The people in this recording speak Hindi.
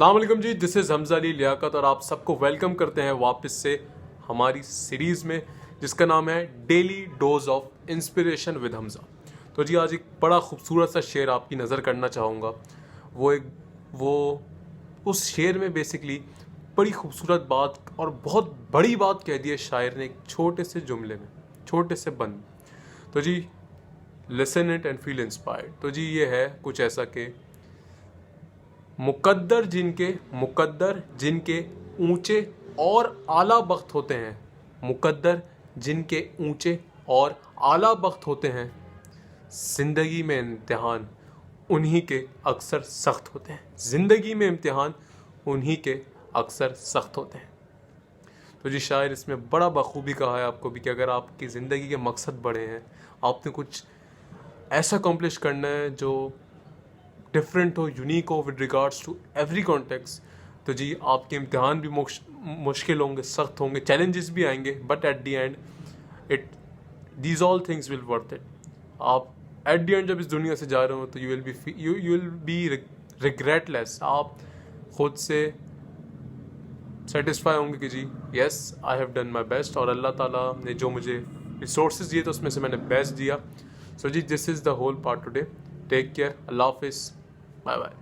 अस्सलाम वालेकुम जी, दिस इज़ हमज़ा अली लियाकत और आप सबको वेलकम करते हैं वापस से हमारी सीरीज़ में जिसका नाम है daily dose of inspiration with Hamza. तो जी आज एक बड़ा खूबसूरत सा शेर आपकी नज़र करना चाहूँगा। वो उस शेर में बेसिकली बड़ी खूबसूरत बात और बहुत बड़ी बात कह दी है शायर ने एक छोटे से जुमले में, छोटे से बंद। तो जी listen it and feel inspired. तो जी ये है कुछ ऐसा कि मुकद्दर जिनके ऊंचे और आला बख्त होते हैं, मुकद्दर जिनके ऊंचे और आला बख्त होते हैं, जिंदगी में इम्तिहान उन्हीं के अक्सर सख्त होते हैं। जिंदगी में इम्तिहान उन्हीं के अक्सर सख्त होते हैं। तो जी शायर इसमें बड़ा बखूबी कहा है आपको भी कि अगर आपकी ज़िंदगी के मकसद बड़े हैं, आपने कुछ ऐसा अकम्प्लिश करना है जो डिफरेंट हो, यूनिक हो with regards to every context, तो जी आपके इम्तिहान भी मुश्किल होंगे, सख्त होंगे, चैलेंजेस भी आएंगे, but at the and it these all things will worth it. आप एट दी एंड जब इस दुनिया से जा रहे हो तो यू विल बी रिग्रेटलेस। आप खुद से सेटिस्फाई होंगे कि जी yes I have done my best और अल्लाह ताला ने जो मुझे रिसोर्सेज दिए तो उसमें से मैंने बेस्ट दिया। सो जी this is the whole part today. Take care, Allah हाफिज़, बाय बाय।